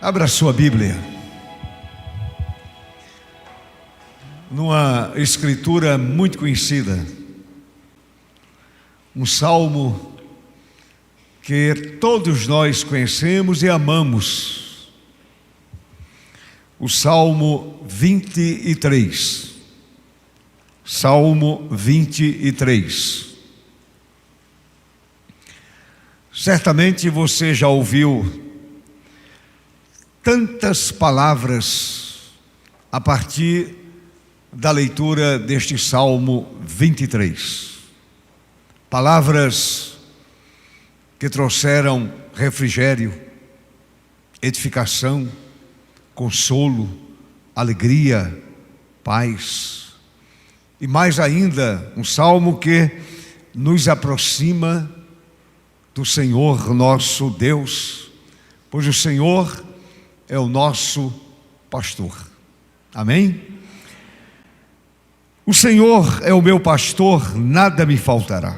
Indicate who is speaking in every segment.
Speaker 1: Abra sua Bíblia. Numa escritura muito conhecida, um salmo que todos nós conhecemos e amamos, o Salmo 23. Salmo 23. Certamente você já ouviu tantas palavras a partir da leitura deste Salmo 23. Palavras que trouxeram refrigério, edificação, consolo, alegria, paz. E mais ainda, um salmo que nos aproxima do Senhor nosso Deus, pois o Senhor é o nosso pastor. Amém? O Senhor é o meu pastor, nada me faltará.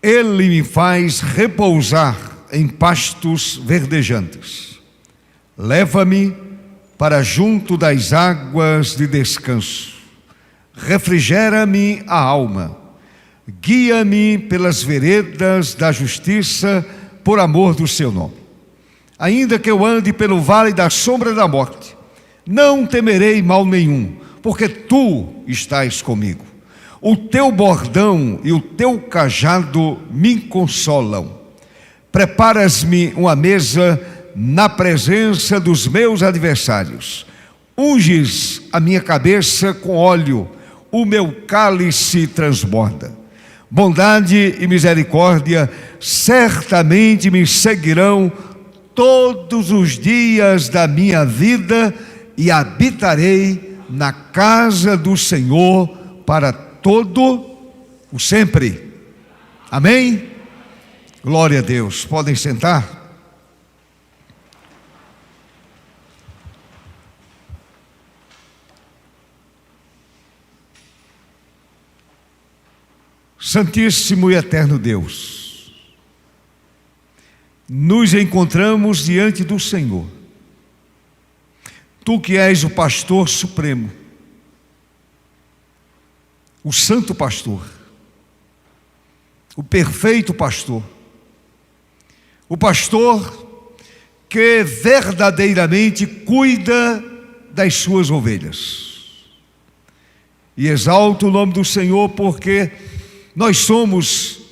Speaker 1: Ele me faz repousar em pastos verdejantes. Leva-me para junto das águas de descanso. Refrigera-me a alma. Guia-me pelas veredas da justiça, por amor do seu nome. Ainda que eu ande pelo vale da sombra da morte, não temerei mal nenhum, porque tu estás comigo. O teu bordão e o teu cajado me consolam. Preparas-me uma mesa na presença dos meus adversários. Unges a minha cabeça com óleo, o meu cálice transborda. Bondade e misericórdia certamente me seguirão todos os dias da minha vida, e habitarei na casa do Senhor para todo o sempre. Amém? Glória a Deus. Podem sentar. Santíssimo e eterno Deus, nos encontramos diante do Senhor. Tu que és o pastor supremo, o santo pastor, o perfeito pastor, o pastor que verdadeiramente cuida das suas ovelhas. E exalto o nome do Senhor porque nós somos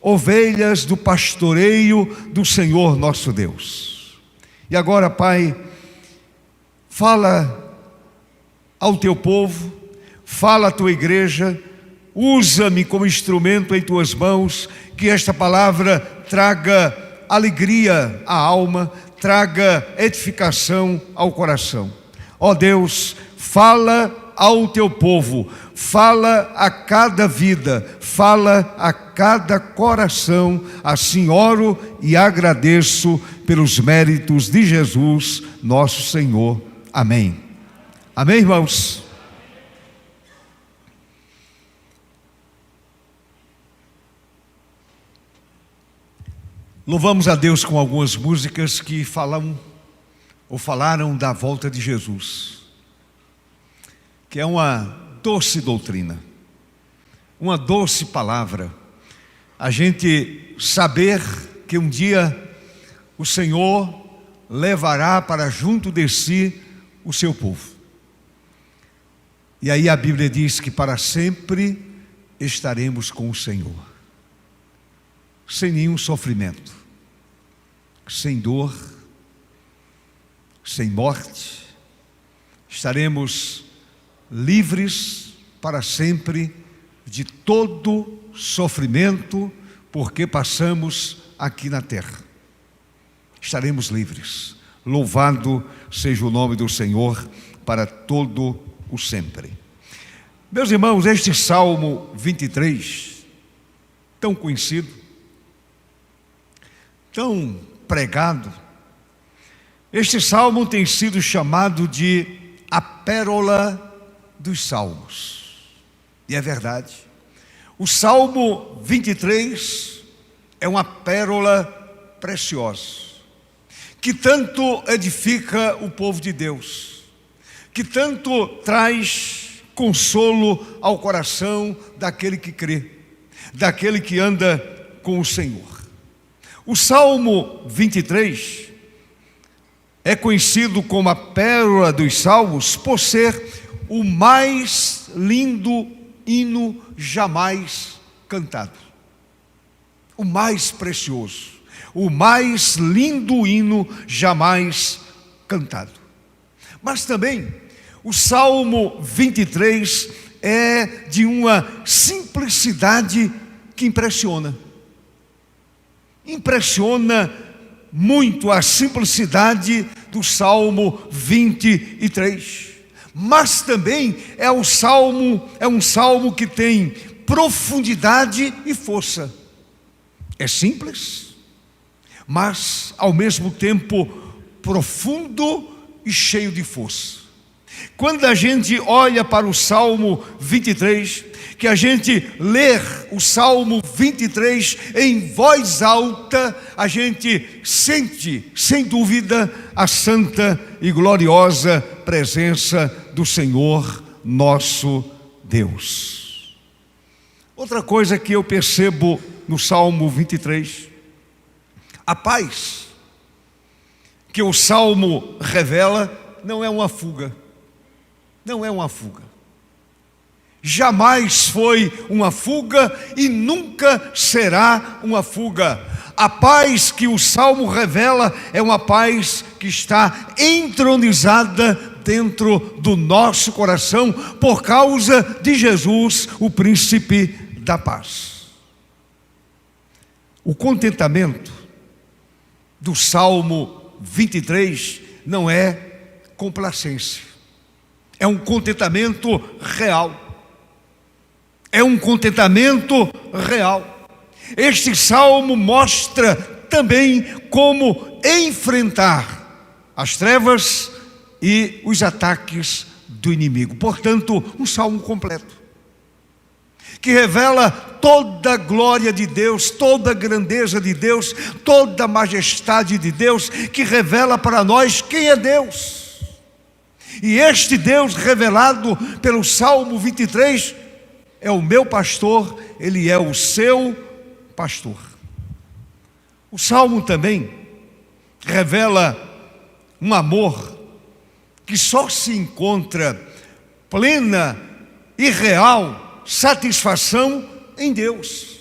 Speaker 1: ovelhas do pastoreio do Senhor nosso Deus. E agora, Pai, fala ao teu povo, fala à tua igreja, usa-me como instrumento em tuas mãos, que esta palavra traga alegria à alma, traga edificação ao coração. Ó Deus, fala ao teu povo, fala a cada vida, fala a cada coração. Assim oro e agradeço pelos méritos de Jesus, nosso Senhor. Amém. Amém, irmãos? Louvamos a Deus com algumas músicas que falam ou falaram da volta de Jesus, que é uma doce doutrina, uma doce palavra. A gente saber que um dia o Senhor levará para junto de si o seu povo. E aí a Bíblia diz que para sempre estaremos com o Senhor, sem nenhum sofrimento, sem dor, sem morte. Estaremos livres para sempre de todo sofrimento, porque passamos aqui na terra. Estaremos livres. Louvado seja o nome do Senhor para todo o sempre. Meus irmãos, este Salmo 23, tão conhecido, tão pregado, este salmo tem sido chamado de a pérola dos salmos. E é verdade. O Salmo 23 é uma pérola preciosa, que tanto edifica o povo de Deus, que tanto traz consolo ao coração daquele que crê, daquele que anda com o Senhor. O Salmo 23 é conhecido como a pérola dos salmos por ser o mais lindo hino jamais cantado. O mais precioso, o mais lindo hino jamais cantado. Mas também o Salmo 23 é de uma simplicidade que impressiona. Impressiona muito a simplicidade do Salmo 23. Mas também é um salmo que tem profundidade e força. É simples, mas ao mesmo tempo profundo e cheio de força. Quando a gente olha para o Salmo 23, que a gente lê o Salmo 23 em voz alta, a gente sente, sem dúvida, a santa e gloriosa presença do Senhor nosso Deus. Outra coisa que eu percebo no Salmo 23, a paz que o Salmo revela não é uma fuga. Não é uma fuga. Jamais foi uma fuga e nunca será uma fuga. A paz que o Salmo revela é uma paz que está entronizada dentro do nosso coração por causa de Jesus, o príncipe da paz. O contentamento do Salmo 23 não é complacência. É um contentamento real. É um contentamento real. Este salmo mostra também como enfrentar as trevas e os ataques do inimigo. Portanto, um salmo completo, que revela toda a glória de Deus, toda a grandeza de Deus, toda a majestade de Deus, que revela para nós quem é Deus. E este Deus revelado pelo Salmo 23 é o meu pastor, ele é o seu pastor. O Salmo também revela um amor que só se encontra plena e real satisfação em Deus.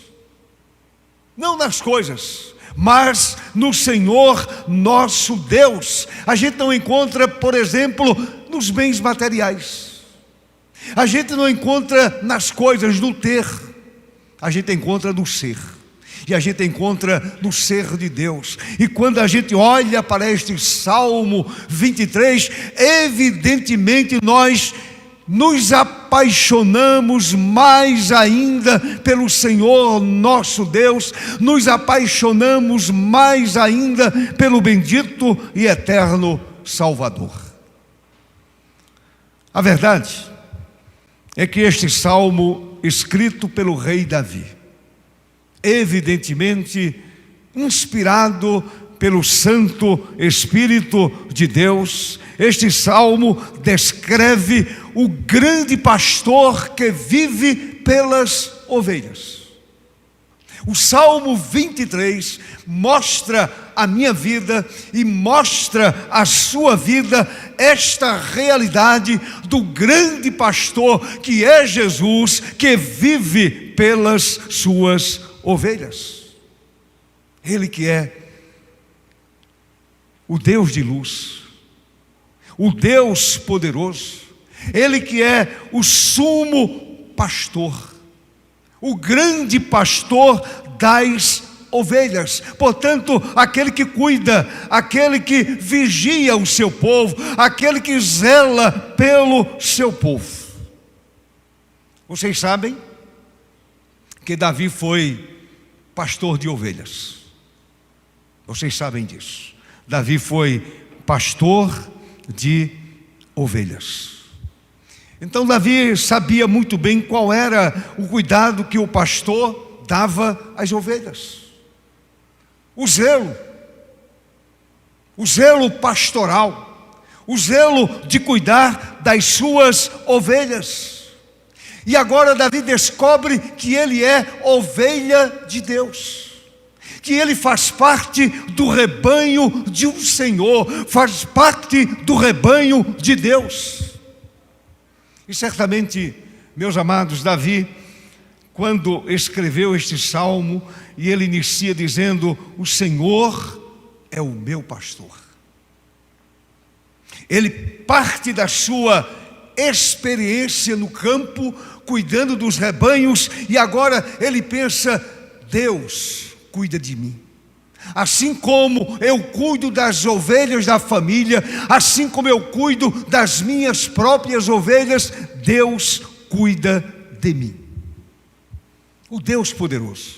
Speaker 1: Não nas coisas, mas no Senhor nosso Deus. A gente não encontra, por exemplo, nos bens materiais. A gente não encontra nas coisas do ter. A gente encontra no ser. E a gente encontra no ser de Deus. E quando a gente olha para este Salmo 23, evidentemente nós nos apaixonamos mais ainda pelo Senhor nosso Deus, nos apaixonamos mais ainda pelo bendito e eterno Salvador. A verdade é que este salmo, escrito pelo rei Davi, evidentemente inspirado pelo Santo Espírito de Deus, este salmo descreve o grande pastor que vive pelas ovelhas. O Salmo 23 mostra a minha vida e mostra a sua vida, esta realidade do grande pastor que é Jesus, que vive pelas suas ovelhas. Ele que é o Deus de luz, o Deus poderoso, Ele que é o sumo pastor, o grande pastor das ovelhas. Portanto, aquele que cuida, aquele que vigia o seu povo, aquele que zela pelo seu povo. Vocês sabem que Davi foi pastor de ovelhas. Vocês sabem disso. Davi foi pastor de ovelhas. Então Davi sabia muito bem qual era o cuidado que o pastor dava às ovelhas. O o zelo pastoral, o zelo de cuidar das suas ovelhas. E agora Davi descobre que ele é ovelha de Deus, que ele faz parte do rebanho de um Senhor, faz parte do rebanho de Deus. E certamente, meus amados, Davi, quando escreveu este salmo, e ele inicia dizendo: o Senhor é o meu pastor. Ele parte da sua experiência no campo, cuidando dos rebanhos, e agora ele pensa: Deus cuida de mim. Assim como eu cuido das ovelhas da família, assim como eu cuido das minhas próprias ovelhas, Deus cuida de mim. O Deus poderoso,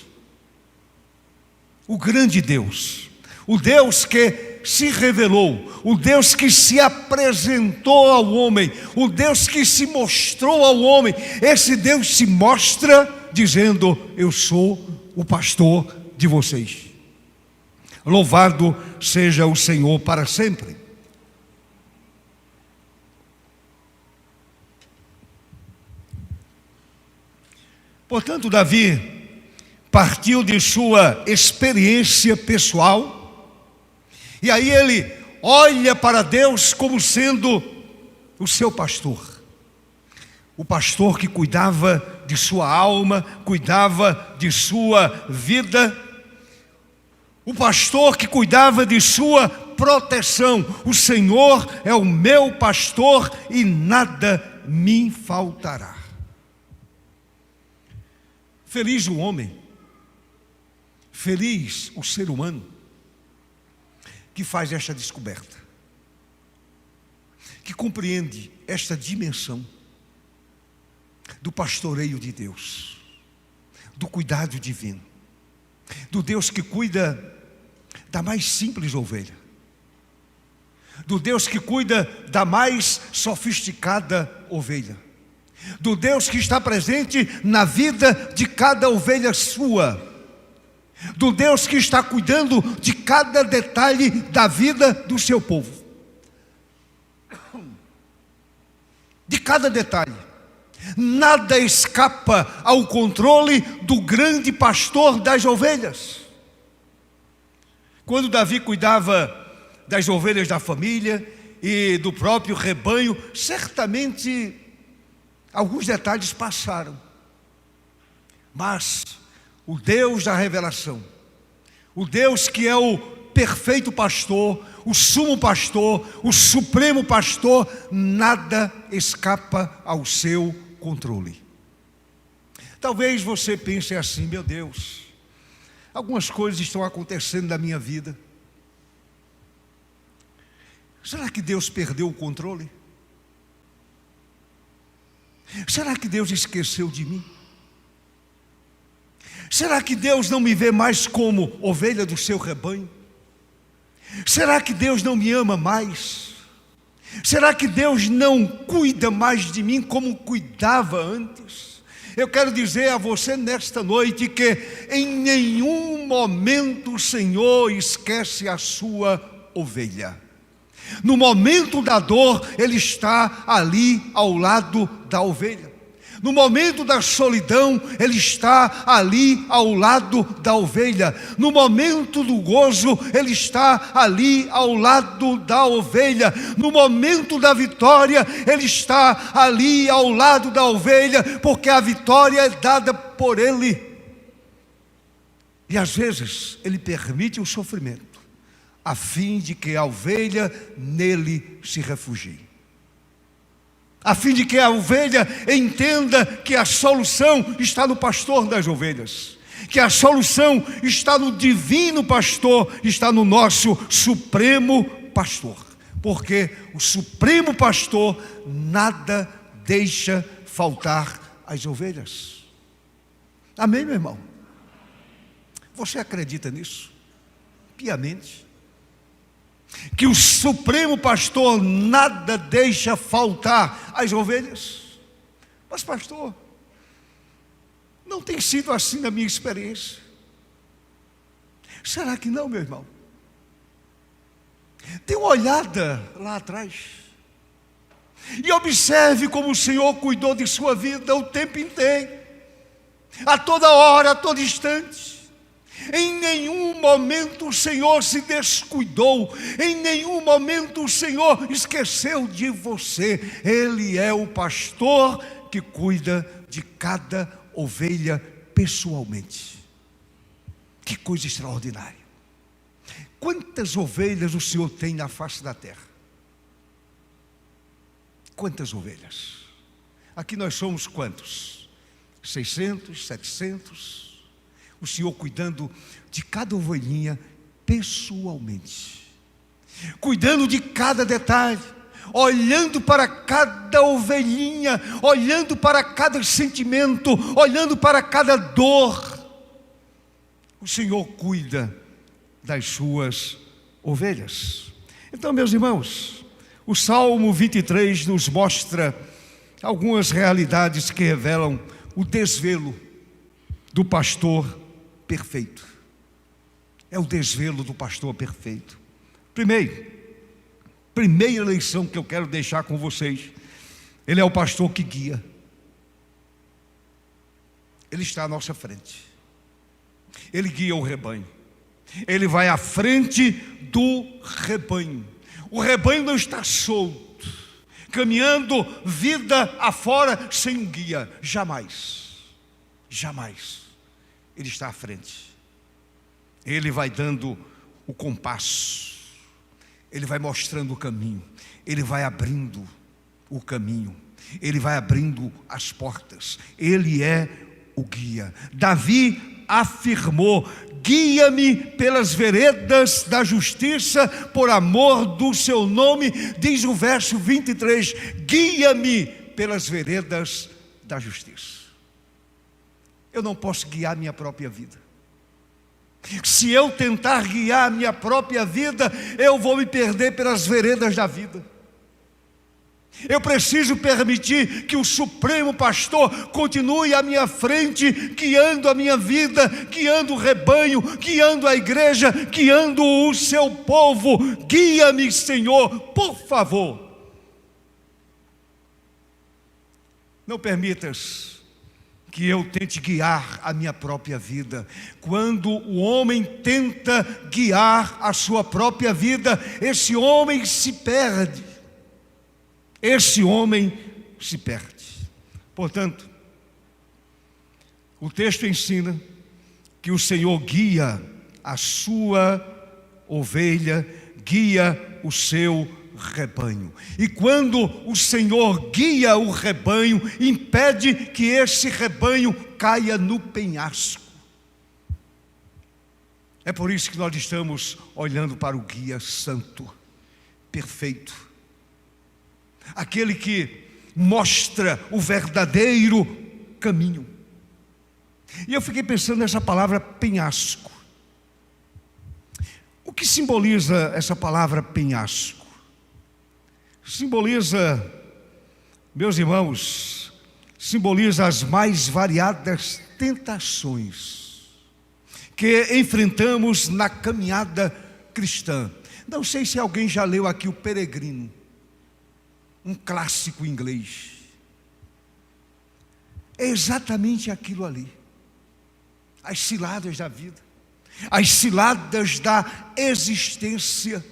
Speaker 1: o grande Deus, o Deus que se revelou, o Deus que se apresentou ao homem, o Deus que se mostrou ao homem, esse Deus se mostra dizendo: eu sou o pastor de vocês. Louvado seja o Senhor para sempre. Portanto, Davi partiu de sua experiência pessoal, e aí ele olha para Deus como sendo o seu pastor, o pastor que cuidava de sua alma, cuidava de sua vida, o pastor que cuidava de sua proteção. O Senhor é o meu pastor e nada me faltará. Feliz o homem, feliz o ser humano que faz esta descoberta, que compreende esta dimensão do pastoreio de Deus, do cuidado divino, do Deus que cuida da mais simples ovelha, do Deus que cuida da mais sofisticada ovelha, do Deus que está presente na vida de cada ovelha sua, do Deus que está cuidando de cada detalhe da vida do seu povo, de cada detalhe. Nada escapa ao controle do grande pastor das ovelhas. Quando Davi cuidava das ovelhas da família e do próprio rebanho, certamente alguns detalhes passaram, mas o Deus da revelação, o Deus que é o perfeito pastor, o sumo pastor, o supremo pastor, nada escapa ao seu controle. Talvez você pense assim: meu Deus, algumas coisas estão acontecendo na minha vida. Será que Deus perdeu o controle? Será que Deus esqueceu de mim? Será que Deus não me vê mais como ovelha do seu rebanho? Será que Deus não me ama mais? Será que Deus não cuida mais de mim como cuidava antes? Eu quero dizer a você nesta noite que em nenhum momento o Senhor esquece a sua ovelha. No momento da dor, Ele está ali ao lado da ovelha. No momento da solidão, Ele está ali ao lado da ovelha. No momento do gozo, Ele está ali ao lado da ovelha. No momento da vitória, Ele está ali ao lado da ovelha, porque a vitória é dada por Ele. E às vezes, Ele permite o sofrimento, a fim de que a ovelha nele se refugie, a fim de que a ovelha entenda que a solução está no pastor das ovelhas, que a solução está no divino pastor, está no nosso supremo pastor, porque o supremo pastor nada deixa faltar às ovelhas. Amém, meu irmão? Você acredita nisso? Piamente? Que o supremo pastor nada deixa faltar às ovelhas? Mas pastor, não tem sido assim na minha experiência. Será que não, meu irmão? Dê uma olhada lá atrás e observe como o Senhor cuidou de sua vida o tempo inteiro, a toda hora, a todo instante. Em nenhum momento o Senhor se descuidou, em nenhum momento o Senhor esqueceu de você. Ele é o pastor que cuida de cada ovelha pessoalmente. Que coisa extraordinária! Quantas ovelhas o Senhor tem na face da terra? Quantas ovelhas? Aqui nós somos quantos? 600, 700. O Senhor cuidando de cada ovelhinha pessoalmente, cuidando de cada detalhe, olhando para cada ovelhinha, olhando para cada sentimento, olhando para cada dor. O Senhor cuida das suas ovelhas. Então, meus irmãos, o Salmo 23 nos mostra algumas realidades que revelam o desvelo do pastor perfeito. É o desvelo do pastor perfeito. Primeira lição que eu quero deixar com vocês: ele é o pastor que guia. Ele está à nossa frente, ele guia o rebanho, ele vai à frente do rebanho. O rebanho não está solto, caminhando vida afora sem um guia. Jamais, jamais. Ele está à frente, ele vai dando o compasso, ele vai mostrando o caminho, ele vai abrindo o caminho, ele vai abrindo as portas. Ele é o guia. Davi afirmou: guia-me pelas veredas da justiça, por amor do seu nome. Diz o verso 23, guia-me pelas veredas da justiça. Eu não posso guiar minha própria vida. Se eu tentar guiar minha própria vida, eu vou me perder pelas veredas da vida. Eu preciso permitir que o Supremo Pastor continue à minha frente, guiando a minha vida, guiando o rebanho, guiando a igreja, guiando o seu povo. Guia-me, Senhor, por favor. Não permitas que eu tente guiar a minha própria vida. Quando o homem tenta guiar a sua própria vida, esse homem se perde. Esse homem se perde. Portanto, o texto ensina que o Senhor guia a sua ovelha, guia o seu rebanho. E quando o Senhor guia o rebanho, impede que esse rebanho caia no penhasco. É por isso que nós estamos olhando para o guia santo, perfeito, aquele que mostra o verdadeiro caminho. E eu fiquei pensando nessa palavra penhasco. O que simboliza essa palavra penhasco? Simboliza, meus irmãos, simboliza as mais variadas tentações que enfrentamos na caminhada cristã. Não sei se alguém já leu aqui o Peregrino, um clássico inglês. É exatamente aquilo ali. As ciladas da vida, as ciladas da existência.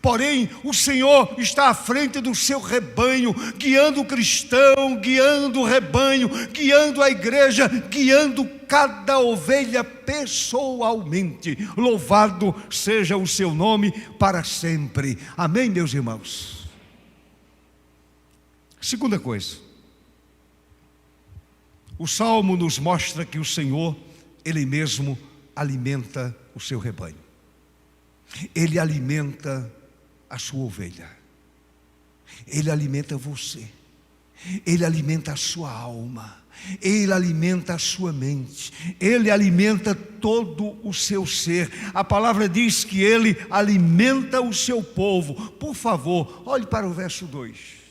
Speaker 1: Porém, o Senhor está à frente do seu rebanho, guiando o cristão, guiando o rebanho, guiando a igreja, guiando cada ovelha pessoalmente. Louvado seja o seu nome para sempre. Amém, meus irmãos? Segunda coisa, o Salmo nos mostra que o Senhor, Ele mesmo alimenta o seu rebanho. Ele alimenta a sua ovelha. Ele alimenta você. Ele alimenta a sua alma. Ele alimenta a sua mente. Ele alimenta todo o seu ser. A palavra diz que Ele alimenta o seu povo. Por favor, olhe para o verso 2.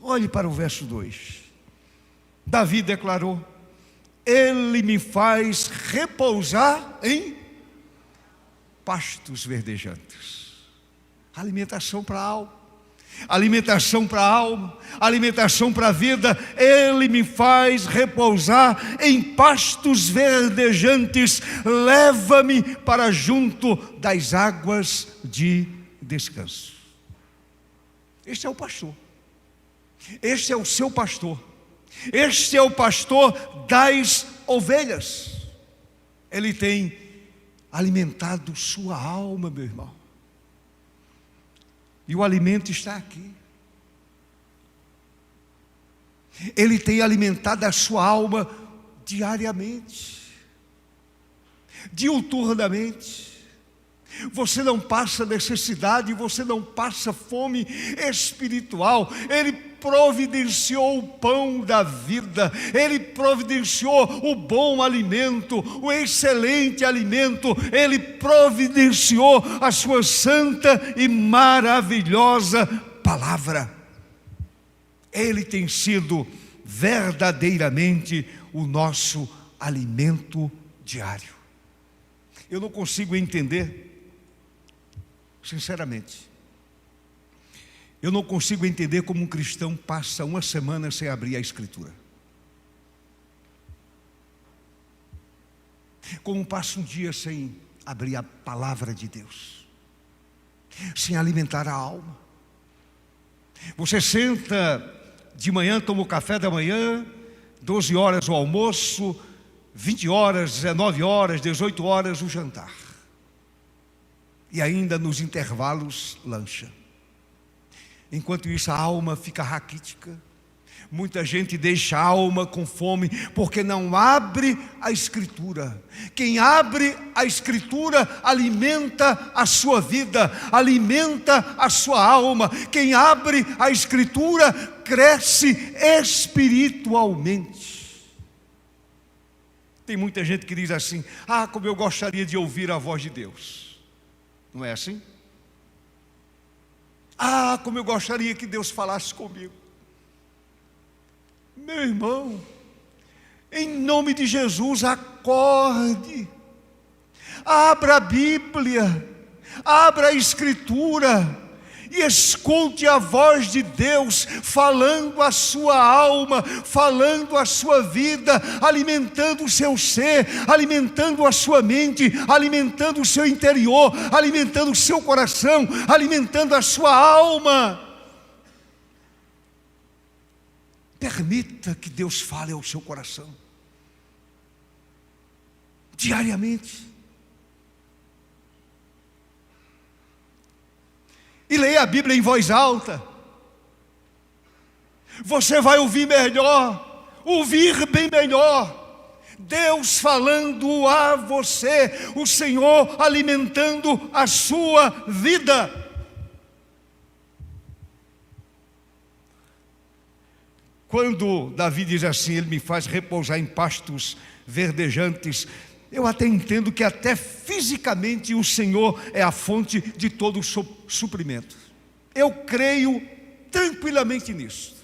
Speaker 1: Olhe para o verso 2. Davi declarou: Ele me faz repousar em pastos verdejantes. Alimentação para a alma, alimentação para a alma, alimentação para a vida. Ele me faz repousar em pastos verdejantes, leva-me para junto das águas de descanso. Este é o pastor, este é o seu pastor, este é o pastor das ovelhas. Ele tem alimentado sua alma, meu irmão. E o alimento está aqui. Ele tem alimentado a sua alma diariamente, diuturnamente. Você não passa necessidade, você não passa fome espiritual. Ele providenciou o pão da vida, Ele providenciou o bom alimento, o excelente alimento. Ele providenciou a sua santa e maravilhosa palavra. Ele tem sido verdadeiramente o nosso alimento diário. Eu não consigo entender, sinceramente, eu não consigo entender como um cristão passa uma semana sem abrir a Escritura. Como passa um dia sem abrir a palavra de Deus, sem alimentar a alma. Você senta de manhã, toma o café da manhã, 12 horas o almoço, 20 horas, 19 horas, 18 horas o jantar. E ainda nos intervalos lancha. Enquanto isso a alma fica raquítica. Muita gente deixa a alma com fome porque não abre a Escritura. Quem abre a Escritura alimenta a sua vida, alimenta a sua alma. Quem abre a Escritura cresce espiritualmente. Tem muita gente que diz assim: ah, como eu gostaria de ouvir a voz de Deus. Não é assim? Ah, como eu gostaria que Deus falasse comigo. Meu irmão, em nome de Jesus, acorde, abra a Bíblia, abra a Escritura e escute a voz de Deus falando a sua alma, falando a sua vida, alimentando o seu ser, alimentando a sua mente, alimentando o seu interior, alimentando o seu coração, alimentando a sua alma. Permita que Deus fale ao seu coração diariamente. E leia a Bíblia em voz alta. Você vai ouvir melhor, ouvir bem melhor. Deus falando a você, o Senhor alimentando a sua vida. Quando Davi diz assim: Ele me faz repousar em pastos verdejantes, eu até entendo que até fisicamente o Senhor é a fonte de todo o suprimento. Eu creio tranquilamente nisso.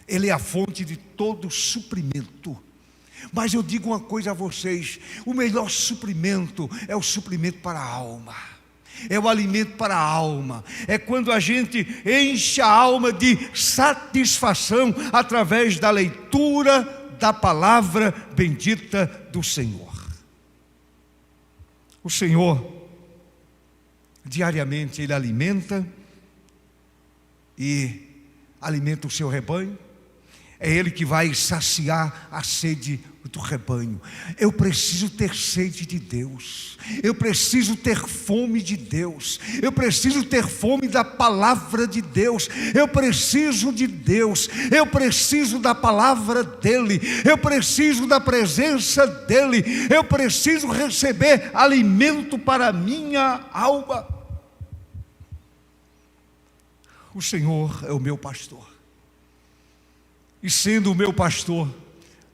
Speaker 1: Ele é a fonte de todo suprimento. Mas eu digo uma coisa a vocês: o melhor suprimento é o suprimento para a alma. É o alimento para a alma. É quando a gente enche a alma de satisfação através da leitura da palavra bendita do Senhor. O Senhor diariamente Ele alimenta e alimenta o seu rebanho. É Ele que vai saciar a sede do rebanho. Eu preciso ter sede de Deus. Eu preciso ter fome de Deus. Eu preciso ter fome da palavra de Deus. Eu preciso de Deus. Eu preciso da palavra dEle. Eu preciso da presença dEle. Eu preciso receber alimento para a minha alma. O Senhor é o meu pastor. E sendo o meu pastor,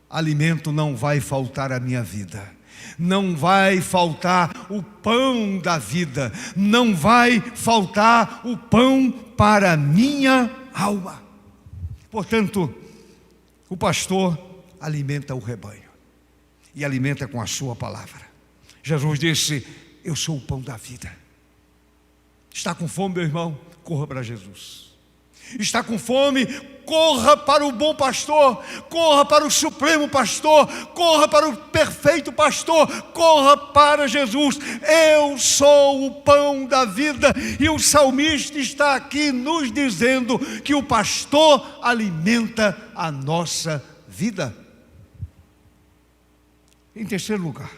Speaker 1: alimento não vai faltar à minha vida. Não vai faltar o pão da vida. Não vai faltar o pão para a minha alma. Portanto, o pastor alimenta o rebanho. E alimenta com a sua palavra. Jesus disse: eu sou o pão da vida. Está com fome, meu irmão? Corra para Jesus. Está com fome? Corra para o bom pastor, corra para o supremo pastor, corra para o perfeito pastor, corra para Jesus. Eu sou o pão da vida. E o salmista está aqui nos dizendo que o pastor alimenta a nossa vida. Em terceiro lugar,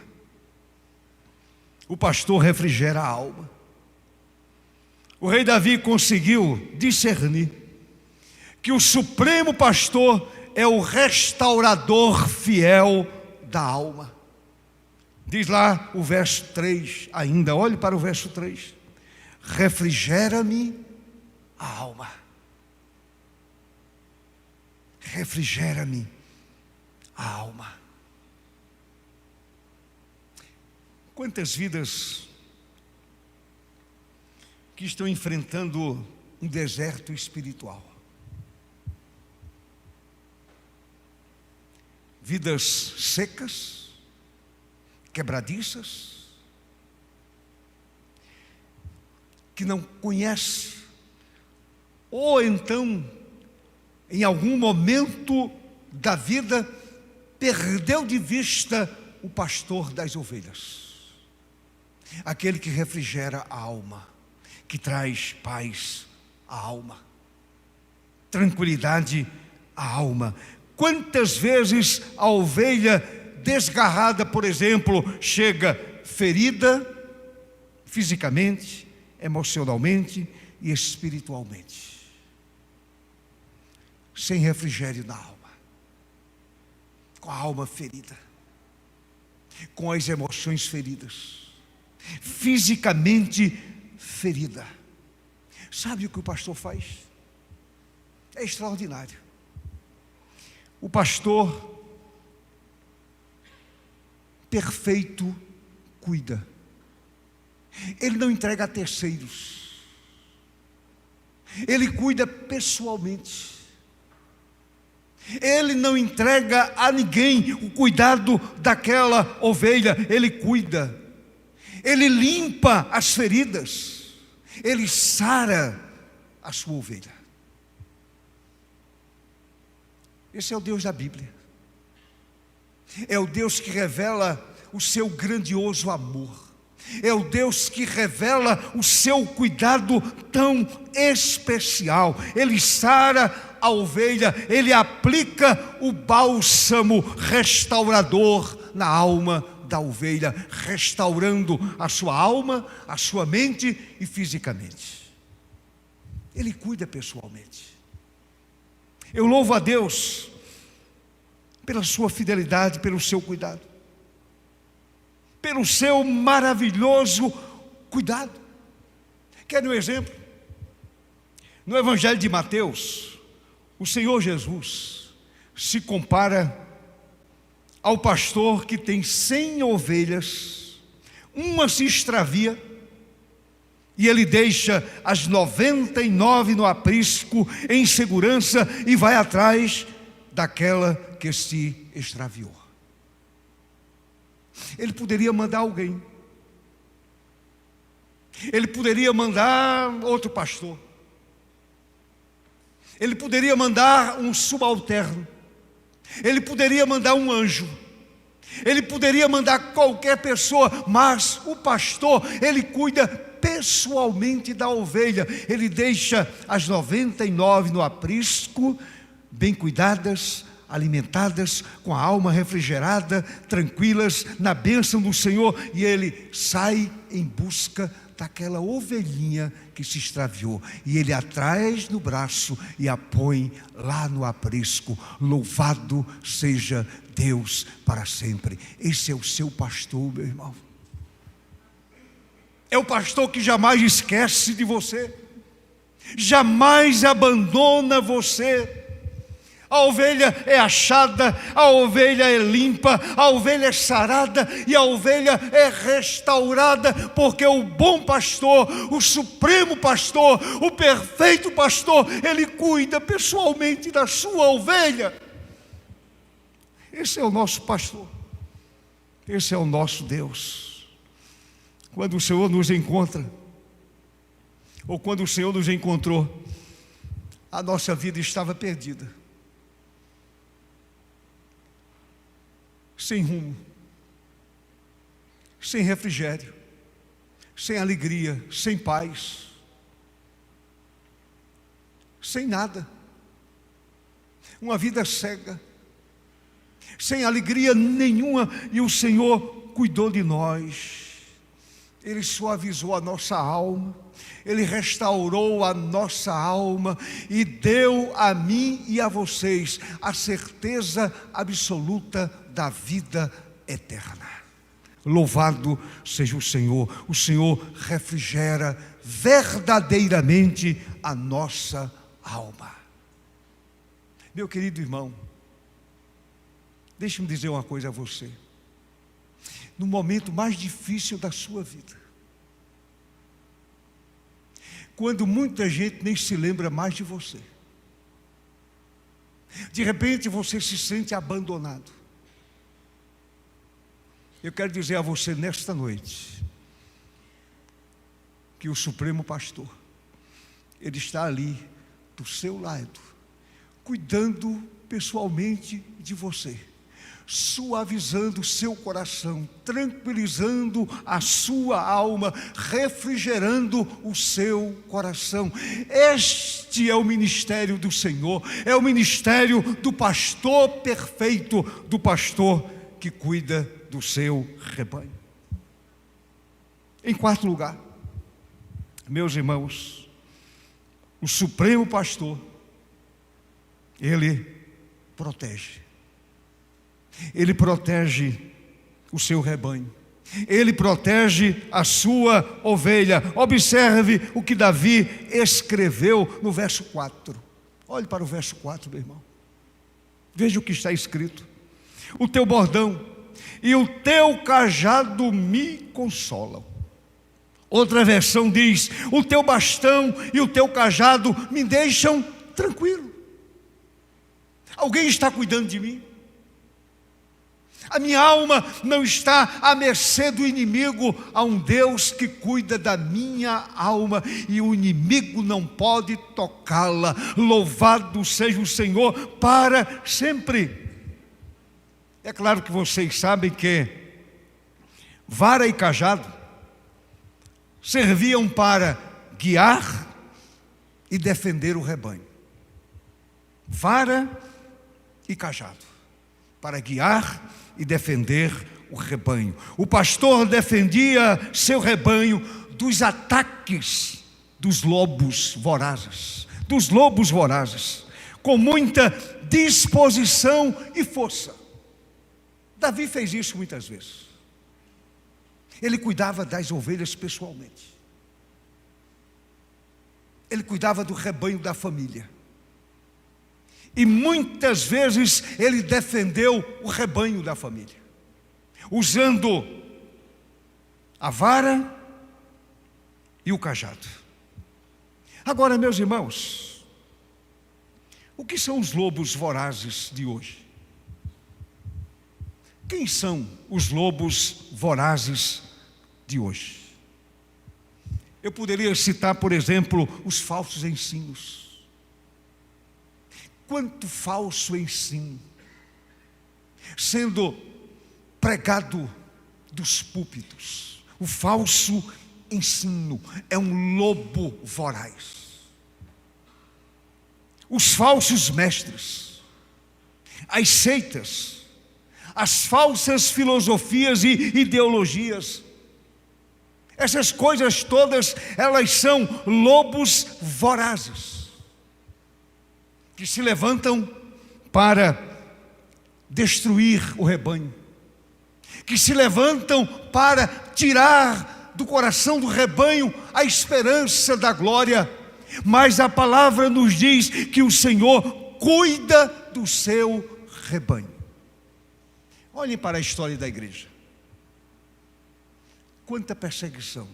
Speaker 1: o pastor refrigera a alma. O rei Davi conseguiu discernir que o supremo pastor é o restaurador fiel da alma. Diz lá o verso 3 ainda, olhe para o verso 3. Refrigera-me a alma. Refrigera-me a alma. Quantas vidas que estão enfrentando um deserto espiritual. Vidas secas, quebradiças, que não conhece, ou então, em algum momento da vida, perdeu de vista o pastor das ovelhas, aquele que refrigera a alma, que traz paz à alma, tranquilidade à alma. Quantas vezes a ovelha desgarrada, por exemplo, chega ferida fisicamente, emocionalmente e espiritualmente, sem refrigério na alma, com a alma ferida, com as emoções feridas, fisicamente ferida. Sabe o que o pastor faz? É extraordinário. O pastor perfeito cuida. Ele não entrega a terceiros. Ele cuida pessoalmente. Ele não entrega a ninguém o cuidado daquela ovelha. Ele cuida. Ele limpa as feridas. Ele sara a sua ovelha. Esse é o Deus da Bíblia. É o Deus que revela o seu grandioso amor. É o Deus que revela o seu cuidado tão especial. Ele sara a ovelha, ele aplica o bálsamo restaurador na alma da ovelha, restaurando a sua alma, a sua mente e fisicamente. Ele cuida pessoalmente. Eu louvo a Deus pela sua fidelidade, pelo seu cuidado, pelo seu maravilhoso cuidado. Quer um exemplo? No Evangelho de Mateus, o Senhor Jesus se compara ao pastor que tem 100 ovelhas, uma se extravia, e ele deixa as 99 no aprisco, em segurança, e vai atrás daquela que se extraviou. Ele poderia mandar alguém. Ele poderia mandar outro pastor. Ele poderia mandar um subalterno. Ele poderia mandar um anjo. Ele poderia mandar qualquer pessoa, mas o pastor, ele cuida pessoalmente da ovelha. Ele deixa as 99 no aprisco, bem cuidadas, alimentadas, com a alma refrigerada, tranquilas, na bênção do Senhor, e ele sai em busca daquela ovelhinha que se extraviou, e ele a traz no braço e a põe lá no aprisco. Louvado seja Deus para sempre. Esse é o seu pastor, meu irmão. É o pastor que jamais esquece de você, jamais abandona você. A ovelha é achada, a ovelha é limpa, a ovelha é sarada e a ovelha é restaurada, porque o bom pastor, o supremo pastor, o perfeito pastor, ele cuida pessoalmente da sua ovelha. Esse é o nosso pastor, esse é o nosso Deus. Quando o Senhor nos encontra, ou quando o Senhor nos encontrou, a nossa vida estava perdida, sem rumo, sem refrigério, sem alegria, sem paz, sem nada, uma vida cega, sem alegria nenhuma, e o Senhor cuidou de nós. Ele suavizou a nossa alma, Ele restaurou a nossa alma e deu a mim e a vocês a certeza absoluta da vida eterna. Louvado seja o Senhor. O Senhor refrigera verdadeiramente a nossa alma. Meu querido irmão, deixe-me dizer uma coisa a você. No momento mais difícil da sua vida, quando muita gente nem se lembra mais de você, de repente você se sente abandonado, eu quero dizer a você nesta noite, que o Supremo Pastor, Ele está ali, do seu lado, cuidando pessoalmente de você, suavizando o seu coração, tranquilizando a sua alma, refrigerando o seu coração. Este é o ministério do Senhor, é o ministério do pastor perfeito, do pastor que cuida do seu rebanho. Em quarto lugar, meus irmãos, o Supremo Pastor, Ele protege. Ele protege o seu rebanho, Ele protege a sua ovelha. Observe o que Davi escreveu no verso 4. Olhe para o verso 4, meu irmão. Veja o que está escrito: o teu bordão e o teu cajado me consolam. Outra versão diz: o teu bastão e o teu cajado me deixam tranquilo. Alguém está cuidando de mim. A minha alma não está à mercê do inimigo. Há um Deus que cuida da minha alma e o inimigo não pode tocá-la. Louvado seja o Senhor para sempre. É claro que vocês sabem que vara e cajado serviam para guiar e defender o rebanho. Vara e cajado para guiar e defender o rebanho. O pastor defendia seu rebanho dos ataques dos lobos vorazes, com muita disposição e força. Davi fez isso muitas vezes. Ele cuidava das ovelhas pessoalmente. Ele cuidava do rebanho da família. E muitas vezes ele defendeu o rebanho da família, usando a vara e o cajado. Agora, meus irmãos, o que são os lobos vorazes de hoje? Quem são os lobos vorazes de hoje? Eu poderia citar, por exemplo, os falsos ensinos. Quanto falso ensino sendo pregado dos púlpitos. O falso ensino é um lobo voraz. Os falsos mestres, as seitas, as falsas filosofias e ideologias, essas coisas todas, elas são lobos vorazes, que se levantam para destruir o rebanho, que se levantam para tirar do coração do rebanho a esperança da glória. Mas a palavra nos diz que o Senhor cuida do seu rebanho. Olhem para a história da igreja. Quanta perseguição.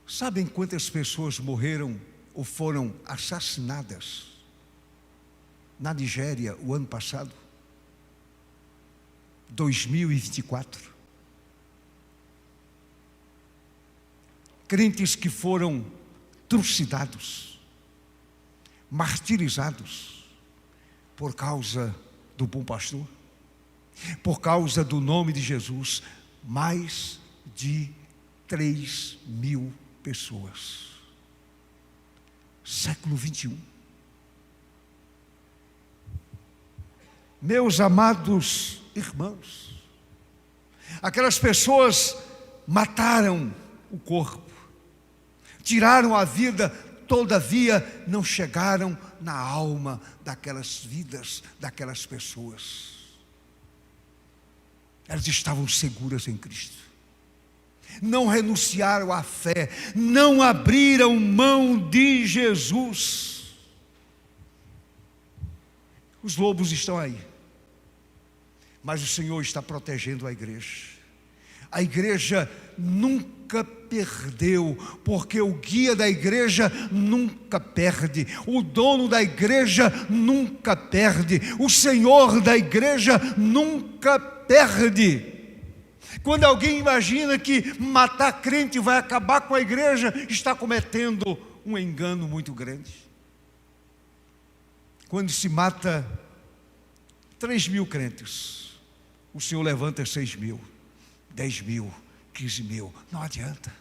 Speaker 1: Sabem quantas pessoas morreram ou foram assassinadas na Nigéria o ano passado? 2024. crentes que foram trucidados, martirizados, por causa do bom pastor, por causa do nome de Jesus. Mais de 3.000 pessoas. Século 21. Meus amados irmãos, aquelas pessoas mataram o corpo, tiraram a vida, todavia não chegaram na alma daquelas vidas, daquelas pessoas. Elas estavam seguras em Cristo, não renunciaram à fé, não abriram mão de Jesus. Os lobos estão aí, mas o Senhor está protegendo a igreja. A igreja nunca perdeu, porque o guia da igreja nunca perde, o dono da igreja nunca perde, o Senhor da igreja nunca perde. Quando alguém imagina que matar crente vai acabar com a igreja, está cometendo um engano muito grande. Quando se mata 3.000 crentes, o Senhor levanta 6.000, 10.000, 15.000, não adianta.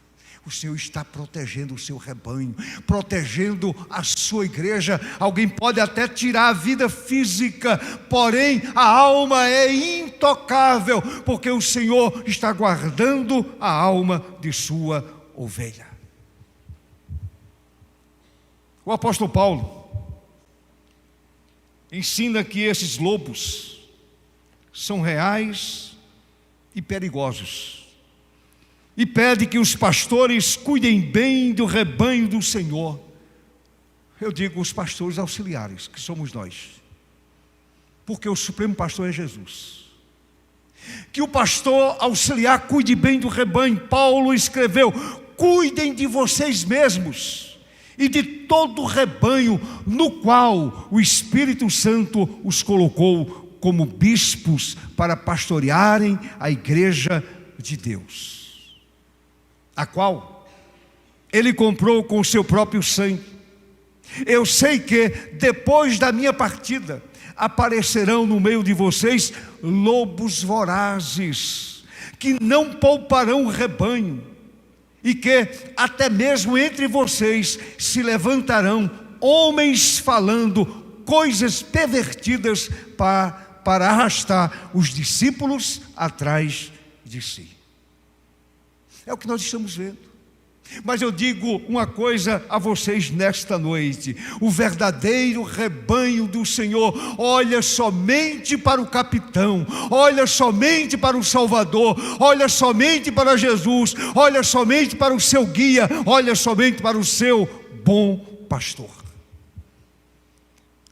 Speaker 1: O Senhor está protegendo o seu rebanho, protegendo a sua igreja. Alguém pode até tirar a vida física, porém a alma é intocável, porque o Senhor está guardando a alma de sua ovelha. O apóstolo Paulo ensina que esses lobos são reais e perigosos, e pede que os pastores cuidem bem do rebanho do Senhor. Eu digo os pastores auxiliares, que somos nós, porque o supremo pastor é Jesus. Que o pastor auxiliar cuide bem do rebanho. Paulo escreveu: cuidem de vocês mesmos e de todo o rebanho no qual o Espírito Santo os colocou como bispos para pastorearem a igreja de Deus, a qual Ele comprou com o seu próprio sangue. Eu sei que depois da minha partida aparecerão no meio de vocês lobos vorazes, que não pouparão o rebanho, e que até mesmo entre vocês se levantarão homens falando coisas pervertidas para arrastar os discípulos atrás de si. É o que nós estamos vendo. Mas eu digo uma coisa a vocês nesta noite: o verdadeiro rebanho do Senhor olha somente para o capitão, olha somente para o Salvador, olha somente para Jesus, olha somente para o seu guia, olha somente para o seu bom pastor.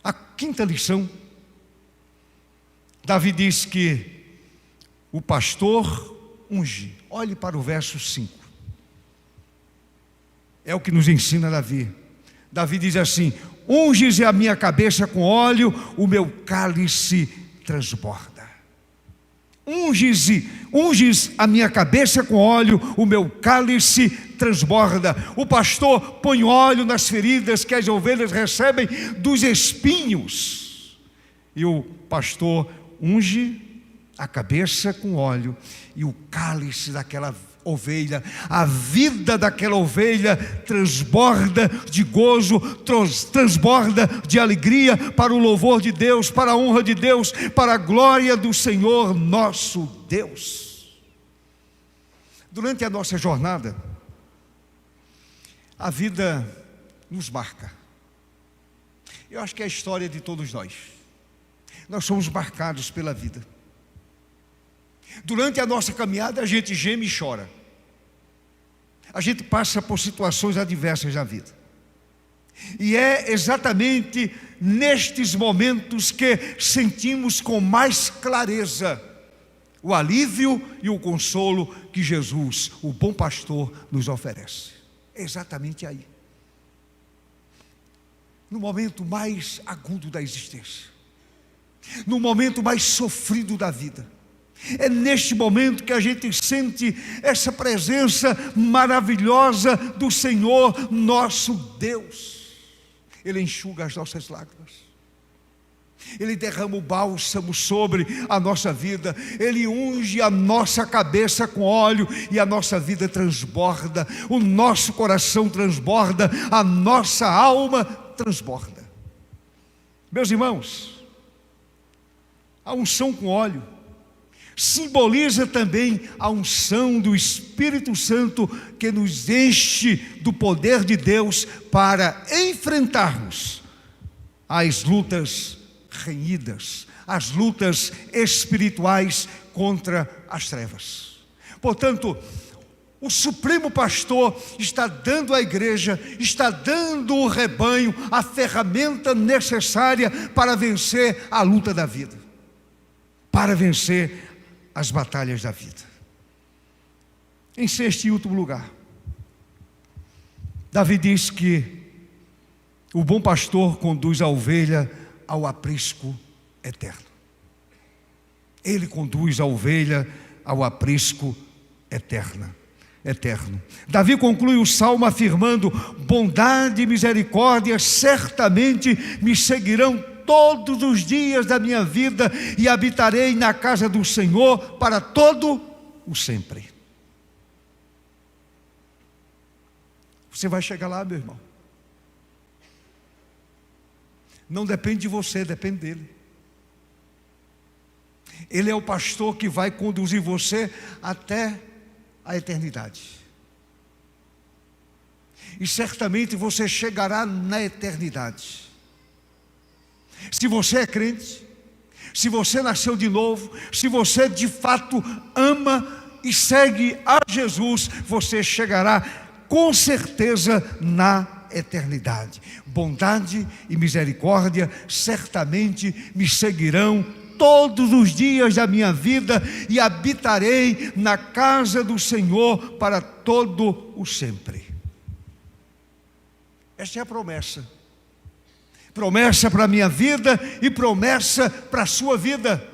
Speaker 1: A quinta lição, Davi diz que o pastor unge. Olhe para o verso 5. É o que nos ensina Davi. Davi diz assim: unges a minha cabeça com óleo, o meu cálice transborda. Unges a minha cabeça com óleo, o meu cálice transborda. O pastor põe óleo nas feridas que as ovelhas recebem dos espinhos, e o pastor unge a cabeça com óleo e o cálice daquela ovelha, a vida daquela ovelha transborda de gozo, transborda de alegria, para o louvor de Deus, para a honra de Deus, para a glória do Senhor nosso Deus. Durante a nossa jornada, a vida nos marca. Eu acho que é a história de todos nós. Nós somos marcados pela vida. Durante a nossa caminhada a gente geme e chora. A gente passa por situações adversas na vida. E é exatamente nestes momentos que sentimos com mais clareza o alívio e o consolo que Jesus, o bom pastor, nos oferece. É exatamente aí. No momento mais agudo da existência, no momento mais sofrido da vida, É neste momento que a gente sente essa presença maravilhosa do Senhor nosso Deus. Ele enxuga as nossas lágrimas, Ele derrama o bálsamo sobre a nossa vida, Ele unge a nossa cabeça com óleo e a nossa vida transborda, o nosso coração transborda, a nossa alma transborda. Meus irmãos, a unção com óleo simboliza também a unção do Espírito Santo que nos enche do poder de Deus para enfrentarmos as lutas renhidas, as lutas espirituais contra as trevas. Portanto, o Supremo Pastor está dando à igreja, está dando ao rebanho a ferramenta necessária para vencer a luta da vida, para vencer as batalhas da vida. Em sexto e último lugar, Davi diz que o bom pastor conduz a ovelha ao aprisco eterno. Ele conduz a ovelha ao aprisco eterno. Davi conclui o salmo afirmando: bondade e misericórdia certamente me seguirão todos os dias da minha vida, e habitarei na casa do Senhor para todo o sempre. Você vai chegar lá, meu irmão. Não depende de você, depende dele. Ele é o pastor que vai conduzir você até a eternidade. E certamente você chegará na eternidade. Se você é crente, se você nasceu de novo, se você de fato ama e segue a Jesus, você chegará com certeza na eternidade. Bondade e misericórdia certamente me seguirão todos os dias da minha vida, e habitarei na casa do Senhor para todo o sempre. Esta é a promessa. Promessa para a minha vida e promessa para a sua vida.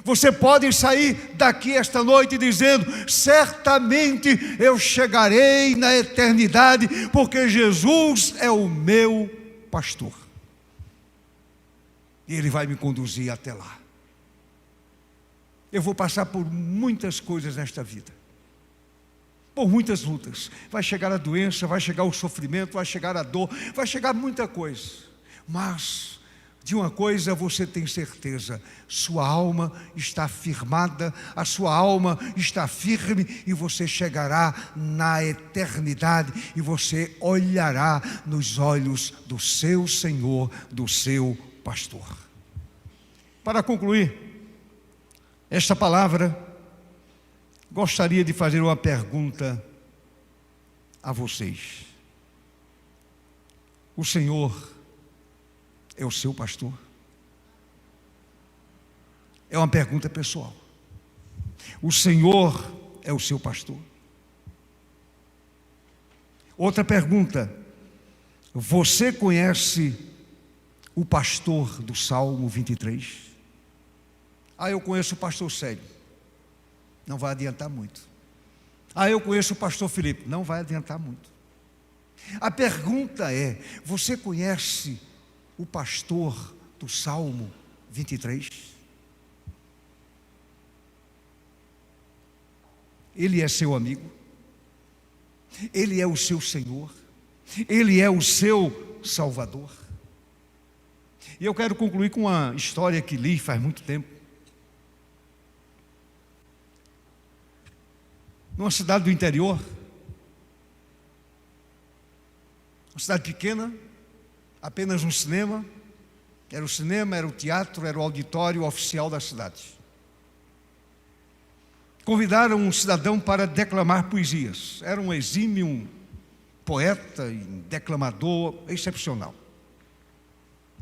Speaker 1: Você pode sair daqui esta noite dizendo: certamente eu chegarei na eternidade, porque Jesus é o meu pastor, e Ele vai me conduzir até lá. Eu vou passar por muitas coisas nesta vida, por muitas lutas. Vai chegar a doença, vai chegar o sofrimento, vai chegar a dor, vai chegar muita coisa. Mas de uma coisa você tem certeza: sua alma está firmada, a sua alma está firme, e você chegará na eternidade, e você olhará nos olhos do seu Senhor, do seu pastor. Para concluir esta palavra, gostaria de fazer uma pergunta a vocês. O Senhor é o seu pastor? É uma pergunta pessoal. O Senhor é o seu pastor? Outra pergunta: você conhece o pastor do Salmo 23? Eu conheço o pastor Célio. Não vai adiantar muito. Eu conheço o pastor Felipe. Não vai adiantar muito. A pergunta é: você conhece o pastor do Salmo 23? Ele é seu amigo, Ele é o seu Senhor, Ele é o seu Salvador. E eu quero concluir com uma história que li faz muito tempo. Numa cidade do interior, uma cidade pequena, apenas um cinema. Era o cinema, era o teatro, era o auditório oficial da cidade. Convidaram um cidadão para declamar poesias. Era um exímio poeta e declamador excepcional.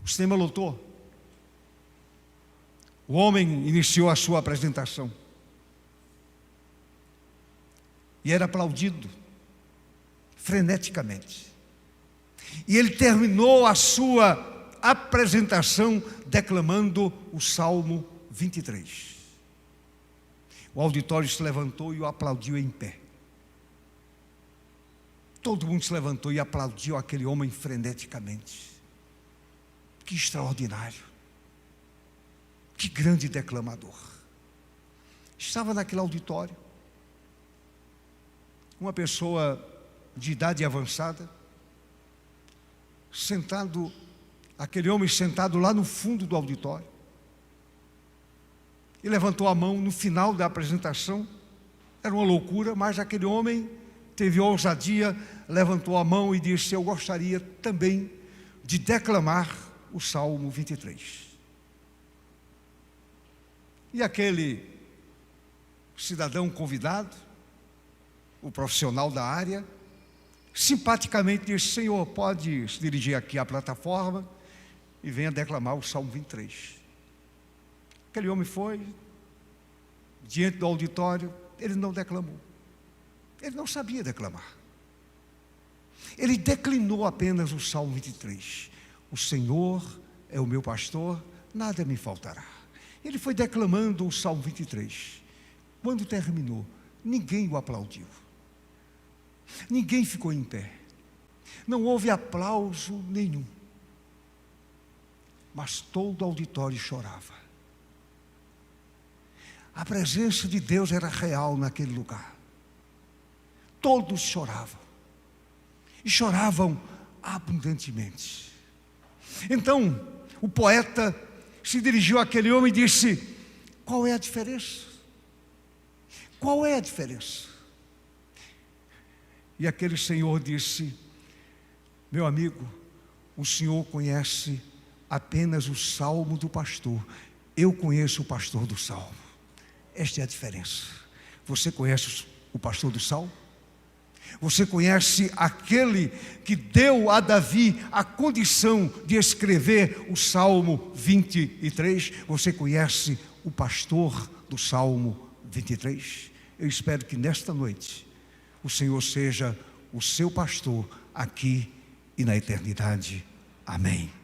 Speaker 1: O cinema lotou. O homem iniciou a sua apresentação e era aplaudido freneticamente. E ele terminou a sua apresentação declamando o Salmo 23. O auditório se levantou e o aplaudiu em pé. Todo mundo se levantou e aplaudiu aquele homem freneticamente. Que extraordinário! Que grande declamador! Estava naquele auditório uma pessoa de idade avançada, aquele homem sentado lá no fundo do auditório, e levantou a mão no final da apresentação. Era uma loucura, mas aquele homem teve ousadia, levantou a mão e disse: eu gostaria também de declamar o Salmo 23. E aquele cidadão convidado, o profissional da área, simpaticamente disse: senhor, pode se dirigir aqui à plataforma e venha declamar o Salmo 23. Aquele homem foi diante do auditório. Ele não declamou, ele não sabia declamar. Ele declinou apenas o Salmo 23. O Senhor é o meu pastor, nada me faltará. Ele foi declamando o Salmo 23. Quando terminou, ninguém o aplaudiu, ninguém ficou em pé, não houve aplauso nenhum, mas todo o auditório chorava. A presença de Deus era real naquele lugar. Todos choravam, e choravam abundantemente. Então o poeta se dirigiu àquele homem e disse: qual é a diferença? Qual é a diferença? E aquele senhor disse: meu amigo, o senhor conhece apenas o salmo do pastor, eu conheço o pastor do salmo. Esta é a diferença. Você conhece o pastor do salmo? Você conhece aquele que deu a Davi a condição de escrever o Salmo 23? Você conhece o pastor do Salmo 23? Eu espero que nesta noite o Senhor seja o seu pastor aqui e na eternidade. Amém.